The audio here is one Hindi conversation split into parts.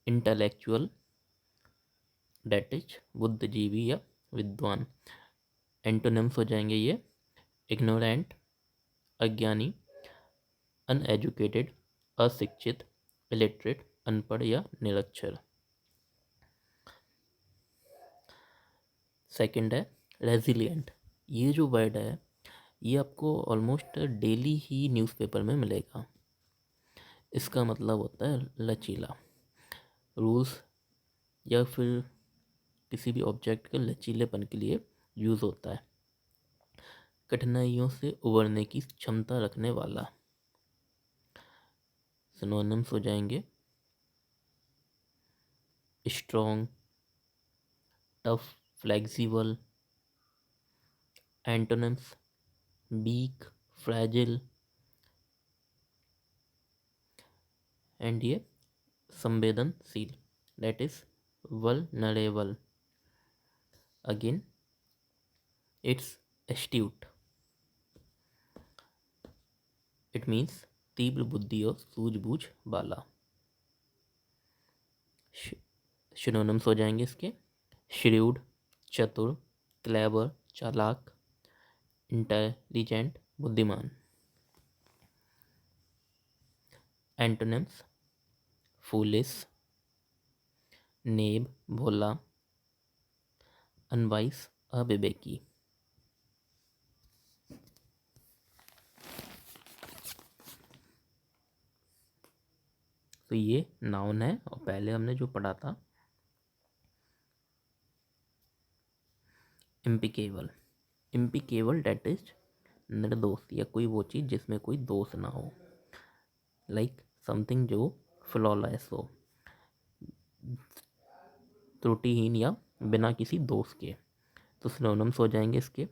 इंटेलेक्चुअल डेट इज बुद्धिजीवी या विद्वान। एंटोनिम्स हो जाएंगे ये इग्नोरेंट अज्ञानी, अनएजुकेटेड अशिक्षित, इलिटरेट अनपढ़ या निरक्षर। सेकंड है रेजिलिएंट। ये जो वर्ड है ये आपको ऑलमोस्ट डेली ही न्यूज़पेपर में मिलेगा। इसका मतलब होता है लचीला। रूल्स या फिर किसी भी ऑब्जेक्ट के लचीलेपन के लिए यूज़ होता है। कठिनाइयों से उबरने की क्षमता रखने वाला। सिनोनिम्स हो जाएंगे strong, tough, flexible. Antonyms weak, fragile and ये संवेदनशील that is vulnerable. Again it's astute, it means तीव्र बुद्धि और सूझबूझ वाला। सिनोनिम्स हो जाएंगे इसके श्रूड, चतुर, क्लेवर, चालाक, इंटेलिजेंट, बुद्धिमान। एंटोनिम्स फूलिश, नेब, भोला, अनवाइस, अविवेकी। तो ये नाउन है और पहले हमने जो पढ़ा था इम्पिकेबल। इम्पिकेबल डेट इज निर्दोष या कोई वो चीज़ जिसमें कोई दोष ना हो, लाइक समथिंग जो फ्लॉलेस हो, त्रुटिहीन या बिना किसी दोष के। तो सिनोनिम्स हो जाएंगे इसके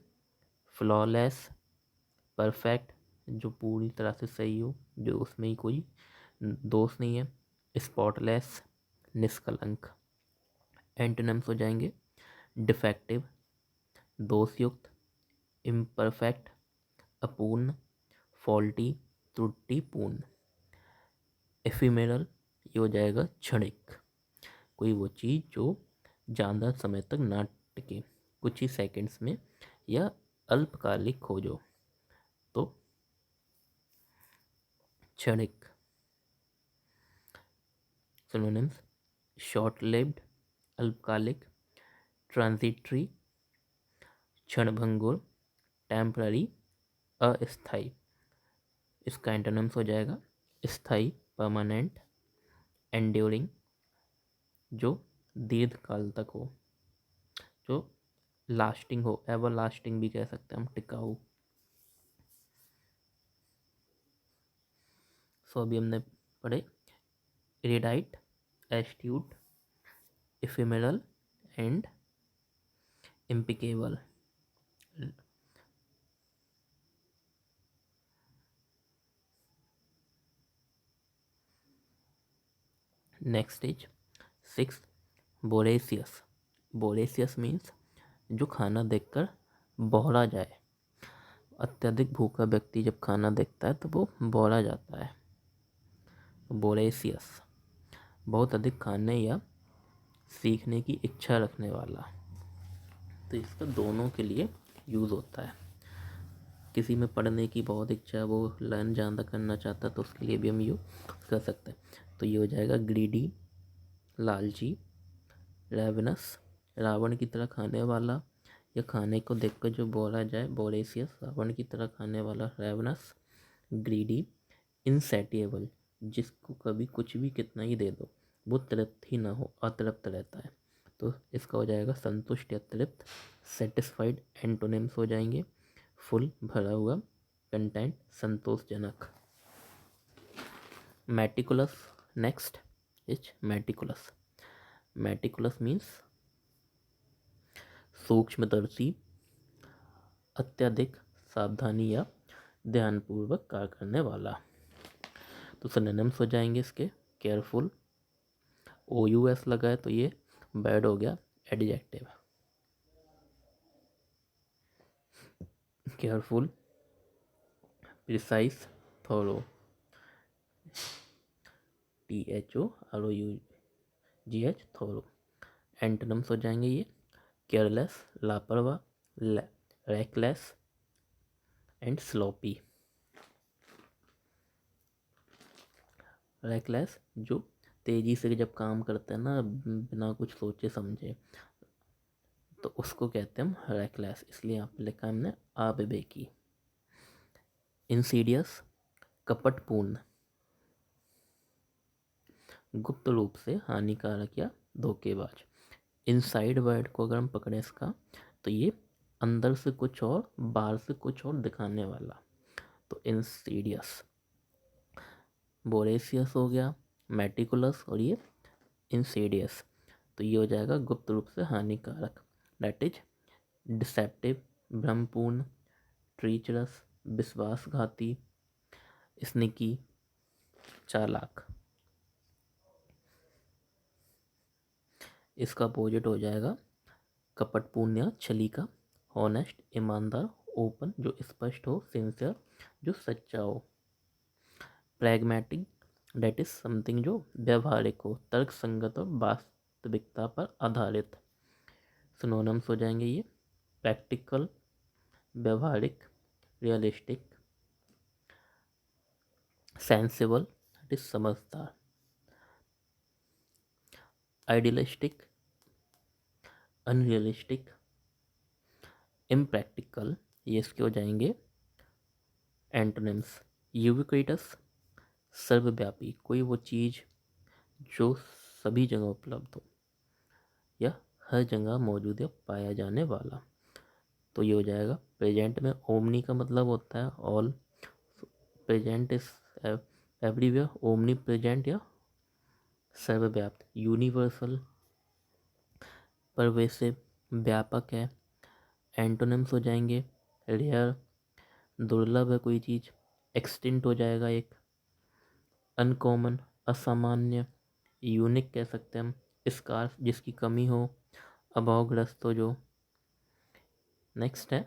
फ्लॉलेस, परफेक्ट जो पूरी तरह से सही हो, जो उसमें ही कोई दोष नहीं है, स्पॉटलेस निष्कलंक। एंटोनिम्स हो जाएंगे डिफेक्टिव दोषयुक्त, इम्परफेक्ट अपूर्ण, फॉल्टी त्रुटिपूर्ण। एफिमेरल ये हो जाएगा क्षणिक, कोई वो चीज़ जो ज़्यादा समय तक ना टिके, कुछ ही सेकंड्स में या अल्पकालिक हो जो, तो क्षणिक। सिनोनिम्स शॉर्ट लिव्ड अल्पकालिक, ट्रांजिटरी क्षणभंगुर, टेम्पररी अस्थाई। इसका एंटोनिम्स हो जाएगा स्थाई परमानेंट, एंड्योरिंग जो दीर्घ काल तक हो, जो लास्टिंग हो, एवर लास्टिंग भी कह सकते हैं हम, टिकाऊ। सो अभी हमने पढ़े erudite, astute, ephemeral and impeccable. Next is six voracious. Voracious means जो खाना देखकर बौरा जाए। अत्यधिक भूखा व्यक्ति जब खाना देखता है तो वो बौरा जाता है। बोरेसियस बहुत अधिक खाने या सीखने की इच्छा रखने वाला। तो इसका दोनों के लिए यूज़ होता है। किसी में पढ़ने की बहुत इच्छा है, वो लर्न ज़्यादा करना चाहता है, तो उसके लिए भी हम यूज़ कर सकते हैं। तो ये हो जाएगा ग्रीडी लालची, रेवनस रावण की तरह खाने वाला या खाने को देखकर जो बोला जाए, बोरेसियस रावण की तरह खाने वाला, रेवनस ग्रीडी, इनसैटिएबल जिसको कभी कुछ भी कितना ही दे दो वो तृप्त ही ना हो, अतृप्त रहता है। तो इसका हो जाएगा संतुष्ट या तृप्त, सेटिस्फाइड। एंटोनिम्स हो जाएंगे फुल भरा हुआ, कंटेंट संतोषजनक। Meticulous next is meticulous. Meticulous means सूक्ष्मदर्शी, अत्यधिक सावधानी या ध्यानपूर्वक कार्य करने वाला। तो सिनोनिम्स हो जाएंगे इसके केयरफुल, ओ यू एस लगा है तो ये बैड हो गया, एडजेक्टिव। केयरफुल, प्रिसाइज, थोरो, THOROU GH थोरो। एंटोनिम्स हो जाएंगे ये केयरलेस लापरवाह, रेकलेस एंड स्लोपी। रेकलेस जो तेजी से जब काम करते हैं ना बिना कुछ सोचे समझे, तो उसको कहते हैं हम रेकलेस, इसलिए यहाँ पे लिखा है हमने अविवेकी। इंसीडियस कपटपूर्ण, गुप्त रूप से हानिकारक या धोखेबाज। इनसाइड वर्ड को अगर हम पकड़े इसका, तो ये अंदर से कुछ और बाहर से कुछ और दिखाने वाला, तो इंसीडियस। बोरेसियस हो गया, मेटिकुलस, और ये इंसीडियस, तो ये हो जाएगा गुप्त रूप से हानिकारक। दैट इज डिसेप्टिव, भ्रमपूर्ण, ट्रीचरस, विश्वासघाती, स्निकी, चालाक। इसका अपोजिट हो जाएगा कपटपूर्ण या छली का, हॉनेस्ट, ईमानदार, ओपन जो स्पष्ट हो, सिंसियर जो सच्चा हो। प्रैग्मेटिक डेट इज समथिंग जो व्यवहारिक हो, तर्क संगत और वास्तविकता पर आधारित। सिनोनिम्स हो जाएंगे ये प्रैक्टिकल, व्यवहारिक, रियलिस्टिक, सेंसिबल डेट इज समझदार, आइडियलिस्टिक, अनरियलिस्टिक, इम्प्रैक्टिकल, ये इसके हो जाएंगे एंटोनिम्स। यूबिक्विटस सर्वव्यापी, कोई वो चीज़ जो सभी जगह उपलब्ध हो या हर जगह मौजूद या पाया जाने वाला, तो ये हो जाएगा। प्रेजेंट में ओमनी का मतलब होता है all, present is everywhere, omni present या सर्वव्याप्त। यूनिवर्सल परवेसिव, व्यापक है। एंटोनिम्स हो जाएंगे रेयर, दुर्लभ है कोई चीज़, एक्सटिंक्ट हो जाएगा एक, अनकॉमन असामान्य, यूनिक कह सकते हैं हम, स्कार्स जिसकी कमी हो, अभावग्रस्त हो जो। नेक्स्ट है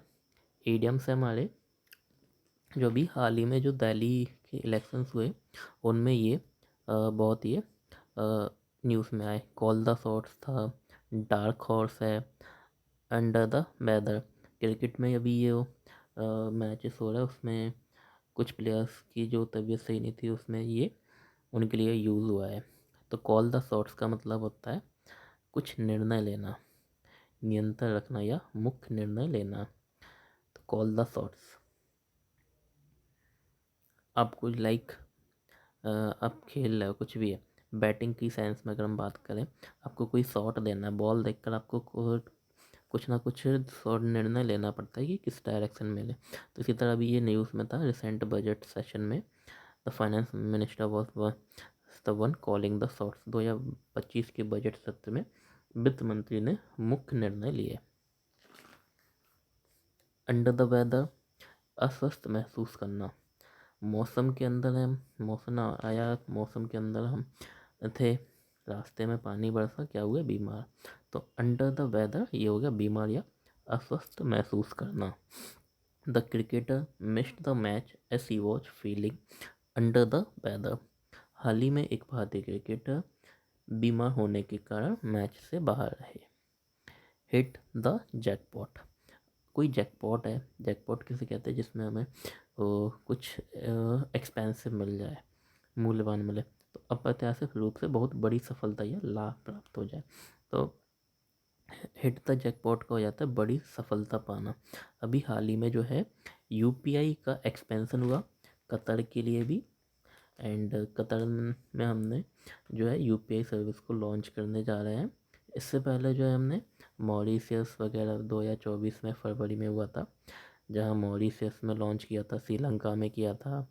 ईडियम्स है हमारे, जो भी हाल ही में जो दिल्ली के इलेक्शंस हुए उनमें ये बहुत ये न्यूज़ में आए। कॉल द शॉट्स था, डार्क हॉर्स है, अंडर द वेदर। क्रिकेट में अभी ये मैचेस हो रहा है, उसमें कुछ प्लेयर्स की जो तबीयत सही नहीं थी, उसमें ये उनके लिए यूज़ हुआ है। तो कॉल द शॉट्स का मतलब होता है कुछ निर्णय लेना, नियंत्रण रखना या मुख्य निर्णय लेना, तो कॉल द शॉट्स। आप कुछ आप खेल रहे हो कुछ भी है, बैटिंग की सेंस में अगर हम बात करें, आपको कोई शॉट देना है, बॉल देखकर आपको कुछ ना कुछ शॉट निर्णय लेना पड़ता है कि किस डायरेक्शन में ले। तो इसी तरह भी ये न्यूज़ में था, रिसेंट बजट सेशन में the finance minister was the one calling the shots. 2025 के बजट सत्र में वित्त मंत्री ने मुख्य निर्णय लिए। अंडर द वेदर अस्वस्थ महसूस करना, मौसम के अंदर हम, मौसम आया, मौसम के अंदर हम थे, रास्ते में पानी बरसा, क्या हुआ, बीमार। तो अंडर द वेदर ये हो गया बीमार या अस्वस्थ महसूस करना। The cricketer missed the match as he was feeling under the weather. हाल ही में एक भारतीय क्रिकेटर बीमार होने के कारण मैच से बाहर रहे। हिट द जैकपॉट, कोई जैकपॉट है, जैकपॉट किसे कहते हैं जिसमें हमें कुछ एक्सपेंसिव मिल जाए, मूल्यवान मिले, तो अप्रत्याशित रूप से बहुत बड़ी सफलता या लाभ प्राप्त हो जाए, तो हिट द जैकपॉट का हो जाता है बड़ी सफलता पाना। अभी हाल ही में जो है यूपीआई का एक्सपेंशन हुआ कतर के लिए भी, एंड कतर में हमने जो है यूपीआई सर्विस को लॉन्च करने जा रहे हैं। इससे पहले जो है हमने मॉरिशियस वगैरह 2024 में फरवरी में हुआ था, जहां मॉरिशियस में लॉन्च किया था, श्रीलंका में किया था।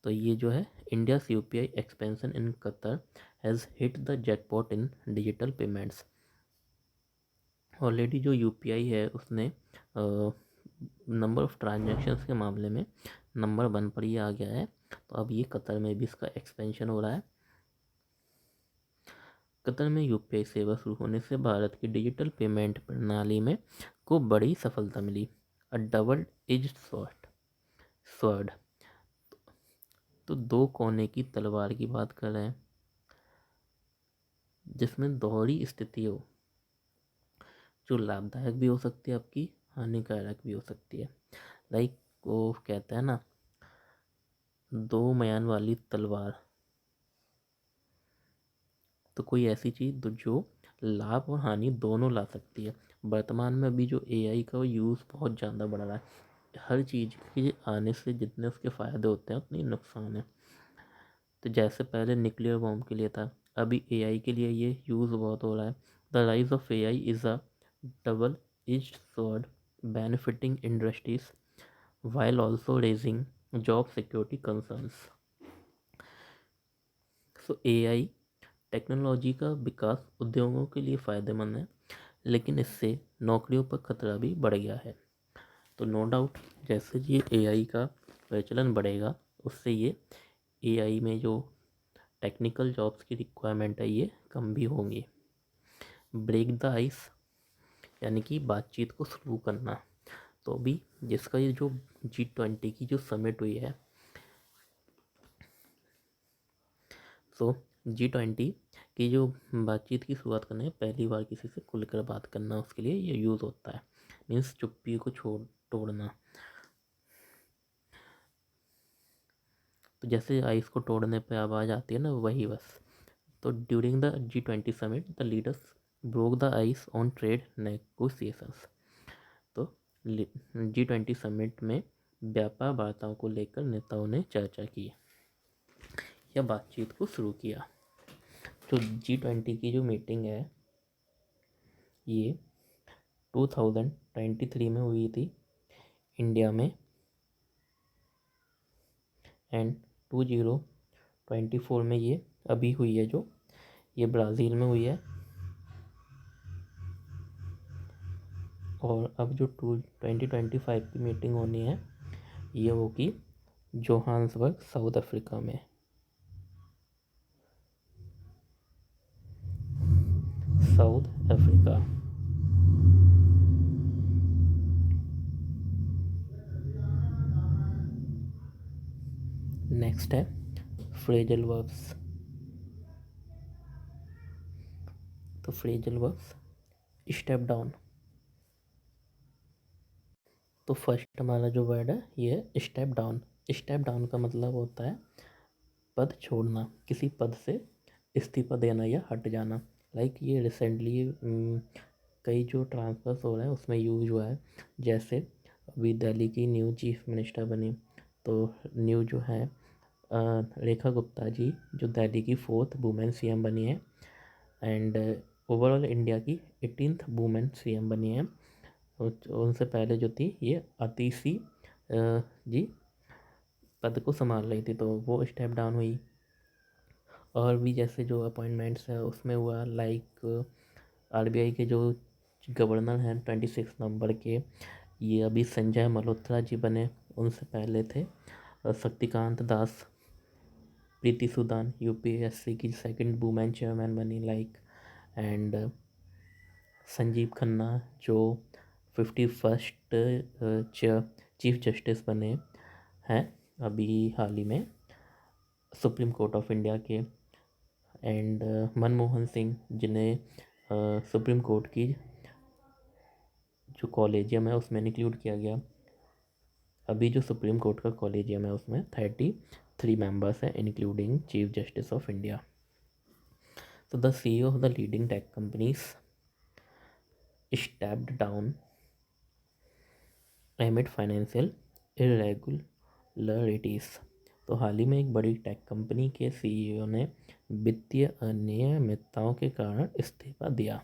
तो ये जो है India's UPI expansion in Qatar has hit the jackpot in digital payments. Already जो यूपीआई है उसने नंबर ऑफ़ ट्रांजैक्शंस के मामले में नंबर 1 पर ही आ गया है, तो अब ये कतर में भी इसका एक्सपेंशन हो रहा है। कतर में यूपीआई सेवा शुरू होने से भारत की डिजिटल पेमेंट प्रणाली में को बड़ी सफलता मिली। अ डबल एज्ड स्वॉर्ड, तो दो कोने की तलवार की बात कर रहे हैं। जिसमें दोहरी स्थिति हो, जो लाभदायक भी हो सकती है आपकी, हानिकारक भी हो सकती है। लाइक वो कहता है ना, दो म्यान वाली तलवार। तो कोई ऐसी चीज़ जो लाभ और हानि दोनों ला सकती है। वर्तमान में अभी जो एआई का यूज़ बहुत ज़्यादा बढ़ रहा है। हर चीज़ के आने से जितने उसके फ़ायदे होते हैं उतने नुकसान है। तो जैसे पहले न्यूक्लियर बॉम्ब के लिए था, अभी एआई के लिए ये यूज़ बहुत हो रहा है। The rise of AI is a double edged sword benefiting industries while also raising job security concerns. So AI technology का विकास उद्योगों के लिए फ़ायदेमंद है, लेकिन इससे नौकरियों पर खतरा भी बढ़ गया है। तो नो डाउट जैसे ये एआई का प्रचलन बढ़ेगा, उससे ये एआई में जो टेक्निकल जॉब्स की रिक्वायरमेंट है ये कम भी होंगी। ब्रेक द आइस यानी कि बातचीत को शुरू करना। तो अभी जिसका ये जो G20 की जो समिट हुई है, सो G20 की जो बातचीत की शुरुआत करना है, पहली बार किसी से खुलकर बात करना, उसके लिए ये यूज़ होता है। मीन्स चुप्पी को तोड़ना। तो जैसे आइस को तोड़ने पे आवाज़ आती है ना, वही बस। तो during the G20 summit the leaders broke the ice on trade negotiations. तो G20 समिट में व्यापार वार्ताओं को लेकर नेताओं ने चर्चा की या बातचीत को शुरू किया। तो G20 की जो मीटिंग है ये 2023 में हुई थी इंडिया में, एंड 2024 में ये अभी हुई है, जो ये ब्राज़ील में हुई है। और अब जो 2025 की मीटिंग होनी है ये होगी जोहान्सबर्ग साउथ अफ्रीका में। South Africa. नेक्स्ट है फ्रेजल वर्ब्स। तो फ्रेजल वर्ब्स, स्टेप डाउन। तो फर्स्ट हमारा जो वर्ड है ये है स्टेप डाउन। स्टेप डाउन का मतलब होता है पद छोड़ना, किसी पद से इस्तीफा देना या हट जाना। लाइक ये रिसेंटली कई जो ट्रांसफर्स हो रहे हैं उसमें यूज हुआ है। जैसे अभी दिल्ली की न्यू चीफ मिनिस्टर बनी, तो न्यू जो है रेखा गुप्ता जी, जो दिल्ली की 4th वुमेन सीएम बनी है, एंड ओवरऑल इंडिया की 18th वुमेन सीएम बनी है। उनसे पहले जो थी ये अतिशी जी पद को संभाल रही थी, तो वो स्टेप डाउन हुई। और भी जैसे जो अपॉइंटमेंट्स है उसमें हुआ, लाइक आरबीआई के जो गवर्नर हैं 26 नवंबर के, ये अभी संजय मल्होत्रा जी बने। उनसे पहले थे शक्तिकांत दास। प्रीति सुदान यूपीएससी की 2nd वुमेन चेयरमैन बनी, लाइक। एंड संजीव खन्ना जो 51st चीफ जस्टिस बने हैं अभी हाल ही में सुप्रीम कोर्ट ऑफ इंडिया के। एंड मनमोहन सिंह जिन्हें सुप्रीम कोर्ट की जो कॉलेजियम है उसमें इंक्लूड किया गया। अभी जो सुप्रीम कोर्ट का कॉलेजियम है उसमें 33 मेंबर्स हैं including chief justice of India. So the CEO of the leading tech companies stepped down amid financial irregularities। तो हाल ही में एक बड़ी टेक कंपनी के सीईओ ने वित्तीय अनियमितताओं के कारण इस्तीफा दिया।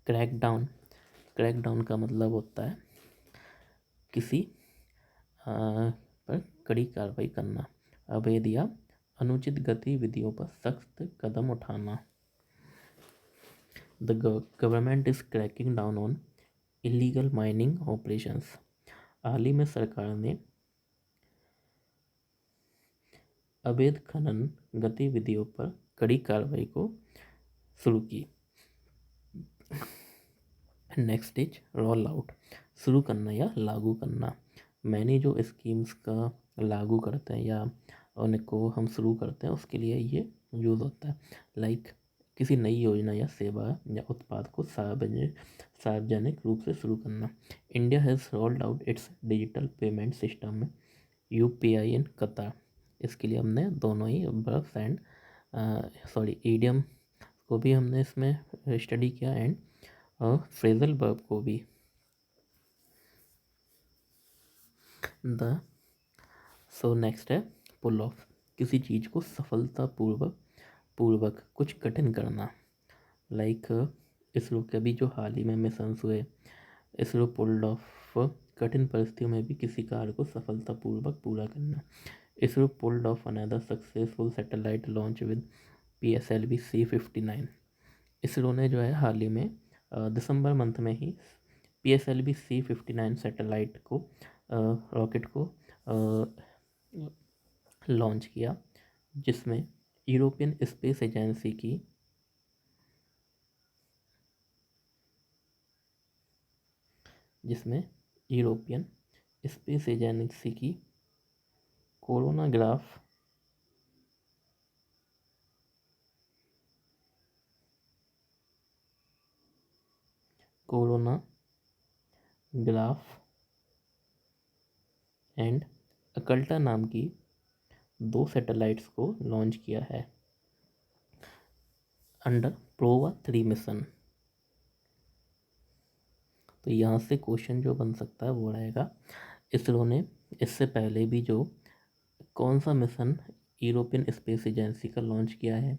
क्रैकडाउन। क्रैकडाउन का मतलब होता है किसी पर कड़ी कार्रवाई करना, अवैध या अनुचित गतिविधियों पर सख्त कदम उठाना। The government is cracking down on illegal mining operations. हाल ही में सरकार ने अवैध खनन गतिविधियों पर कड़ी कार्रवाई को शुरू की। नेक्स्ट इज रोल आउट, शुरू करना या लागू करना। मैंने जो स्कीम्स का लागू करते हैं या उनको हम शुरू करते हैं उसके लिए ये यूज़ होता है। लाइक किसी नई योजना या सेवा या उत्पाद को सार्वजनिक रूप से शुरू करना। India has rolled out it's digital payment system में यूपीआई इन कतर। इसके लिए हमने दोनों ही वर्ब्स एंड ईडियम को भी हमने इसमें स्टडी किया एंड फ्रेजल वर्ब को भी। नेक्स्ट है पुल ऑफ, किसी चीज़ को सफलतापूर्वक कुछ कठिन करना। लाइक इसरो के अभी जो हाल ही में मिशंस हुए, इसरो पुल्ड ऑफ कठिन परिस्थितियों में भी किसी कार्य को सफलतापूर्वक पूरा करना। ISRO pulled off another successful satellite launch with PSLV C-59। ISRO ने जो है हाल ही में दिसंबर मंथ में ही PSLV C-59 सैटेलाइट को रॉकेट को लॉन्च किया, जिसमें यूरोपियन स्पेस एजेंसी की कोरोनाग्राफ एंड अकल्टा नाम की 2 सैटेलाइट्स को लॉन्च किया है अंडर प्रोवा 3 मिशन। तो यहाँ से क्वेश्चन जो बन सकता है वो रहेगा, इसरो ने इससे पहले भी जो कौन सा मिशन यूरोपियन स्पेस एजेंसी का लॉन्च किया है,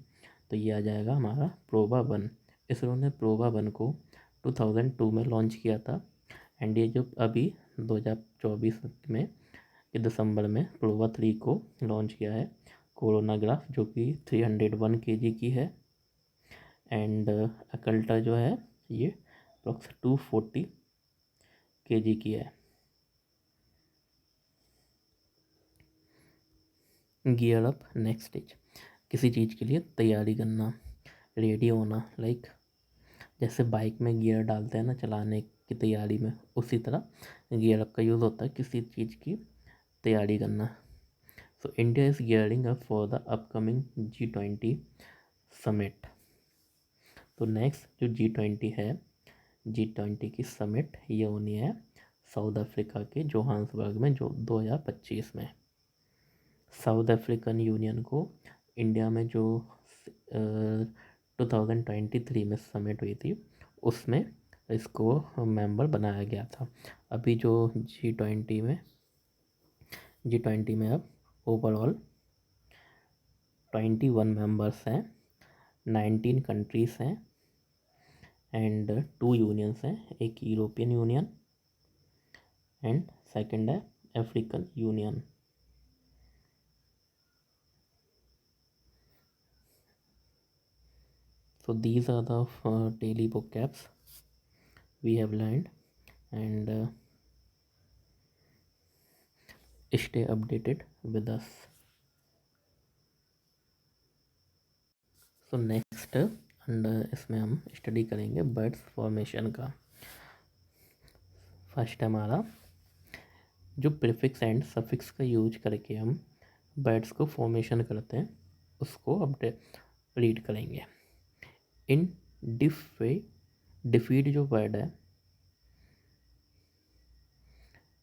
तो ये आ जाएगा हमारा प्रोवा 1। इसरो ने प्रोवा 1 को 2002 में लॉन्च किया था एंड ये जो अभी 2024 में कि दिसंबर में प्रोवा 3 को लॉन्च किया है। कोरोनाग्राफ जो कि 301 kg की है एंड अकल्टा जो है ये अप्रॉक्स 240 kg की है। गियर अप नेक्स्ट स्टेज, किसी चीज़ के लिए तैयारी करना, रेडी होना। लाइक जैसे बाइक में गियर डालते हैं ना चलाने की तैयारी में, उसी तरह गियर अप का यूज़ होता है किसी चीज़ की तैयारी करना। So India is gearing up for the upcoming G20 summit. तो नेक्स्ट जो G20 है, G20 की समिट ये होनी है साउथ अफ्रीका के जोहान्सबर्ग में जो 2025 में। साउथ अफ्रीकन यूनियन को इंडिया में जो 2023 में समिट हुई थी उसमें इसको मेंबर बनाया गया था। अभी जो G20 में अब ओवरऑल 21 मेंबर्स हैं, 19 कंट्रीज़ हैं एंड 2 यूनियंस हैं, एक यूरोपियन यूनियन एंड सेकंड है African union. So these are the daily vocabs we have learned and stay updated with us. So next and इसमें हम स्टडी करेंगे बर्ड्स फॉर्मेशन का। फर्स्ट हमारा जो प्रीफिक्स एंड सफिक्स का यूज करके हम बर्ड्स को फॉर्मेशन करते हैं उसको अपडेट रीड करेंगे। इन डिफीट जो वर्ड है,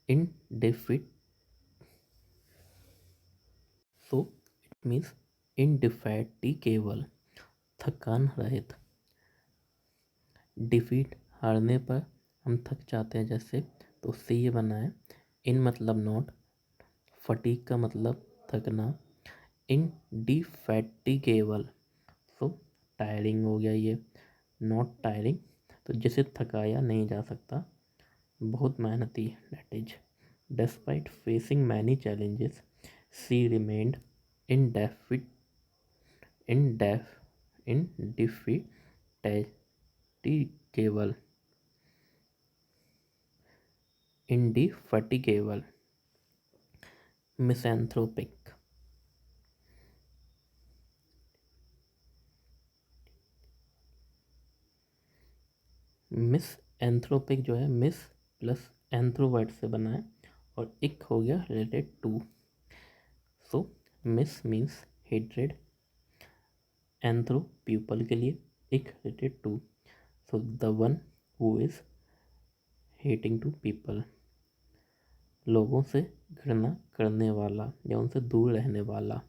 इन डिफीट, सो इट मीन्स इनडिफैटिगेबल, थकान रहित। डिफीट हारने पर हम थक जाते हैं जैसे, तो उससे ये बना है इन मतलब नॉट, फटीग का मतलब थकना, इनडिफैटिगेबल सो टायरिंग हो गया ये, नॉट टायरिंग तो जिसे थकाया नहीं जा सकता, बहुत मेहनती, that is. Despite facing many challenges she remained indefatigable, indefatigable, misanthropic, misanthropic जो है मिस प्लस एंथ्रो वर्ड से बना है और इक हो गया related to, so mis means hatred, anthro people के लिए, ic related to, so the one who is hating to people, लोगों से घृणा करने वाला या उनसे दूर रहने वाला।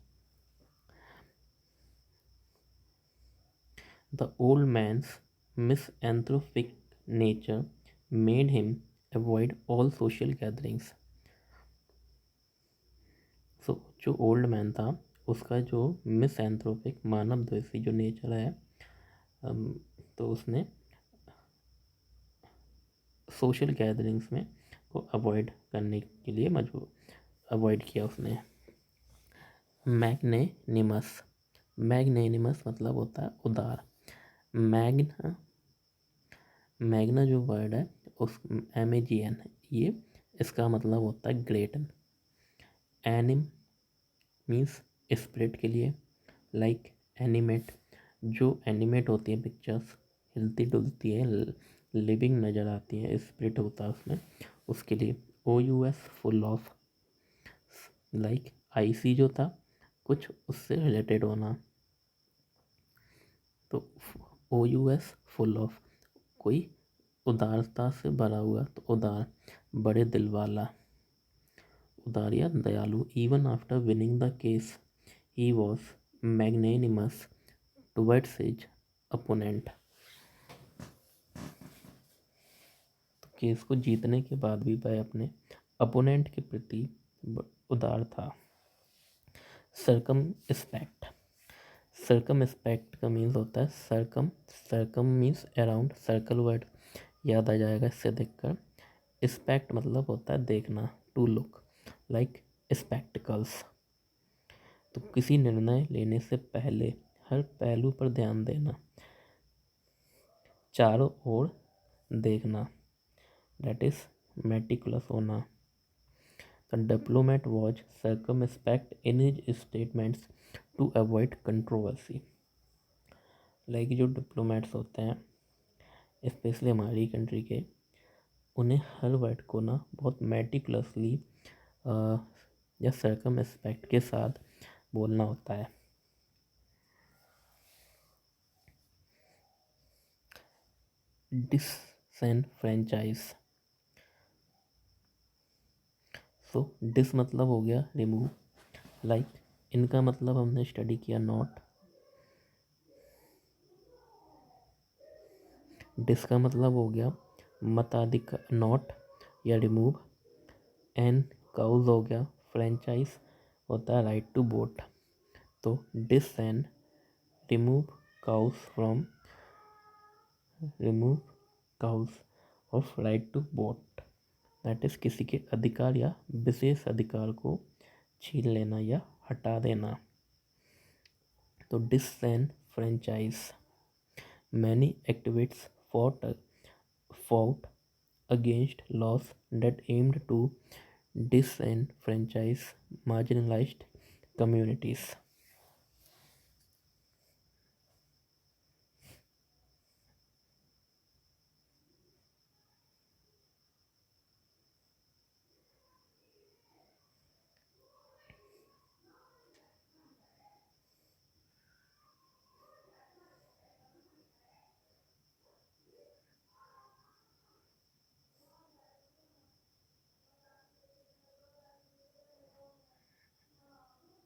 The old man's misanthropic nature made him avoid all social gatherings. So जो ओल्ड मैन था उसका जो मिसएंथ्रोपिक मानव द्वेषी जो नेचर है, तो उसने सोशल गैदरिंग्स में को अवॉइड करने के लिए अवॉइड किया उसने। मैग्नेनिमस, मैग्नेनिमस मतलब होता है उदार। मैग्ना जो वर्ड है उस MAGN, ये इसका मतलब होता है ग्रेट। एनिम मीन्स स्पिरिट के लिए, लाइक एनिमेट, जो एनिमेट होती है पिक्चर्स, हिलती डुलती है, लिविंग नज़र आती है, स्पिरिट होता है उसमें, उसके लिए। OUS full of, like IC जो था कुछ उससे रिलेटेड होना, तो OUS फुल ऑफ, कोई उदारता से भरा हुआ, तो उदार, बड़े दिल वाला, उदार या दयालु। Even after winning the case he was magnanimous towards his opponent. तो केस को जीतने के बाद भी वह अपने अपोनेंट के प्रति उदार था। सर्कमस्पेक्ट, सर्कमस्पेक्ट का मीन्स होता है circum means around, circle word याद आ जाएगा इससे देखकर। स्पेक्ट मतलब होता है देखना, टू लुक, लाइक स्पेक्टिकल्स। तो किसी निर्णय लेने से पहले हर पहलू पर ध्यान देना, चारों ओर देखना, दैट इज मेटिकुलस होना। The diplomat was circumspect in his statements to avoid controversy. Like जो डिप्लोमेट्स होते हैं स्पेशली हमारी कंट्री के, उन्हें हर वर्ड को ना बहुत मेटिकुलसली या सर्कमस्पेक्ट के साथ बोलना होता है। डिसएनफ्रेंचाइज, सो डिस मतलब हो गया रिमूव, लाइक इनका मतलब हमने स्टडी किया नॉट, डिस का मतलब हो गया मताधिकार, नॉट या रिमूव। एन काउज हो गया, फ्रेंचाइज होता है राइट टू वोट, तो dis and remove cause from, remove cause of right to vote, that is किसी के अधिकार या विशेष अधिकार को छीन लेना या हटा देना, तो dis and franchise. Many activists fought against laws that aimed to disenfranchise marginalized communities.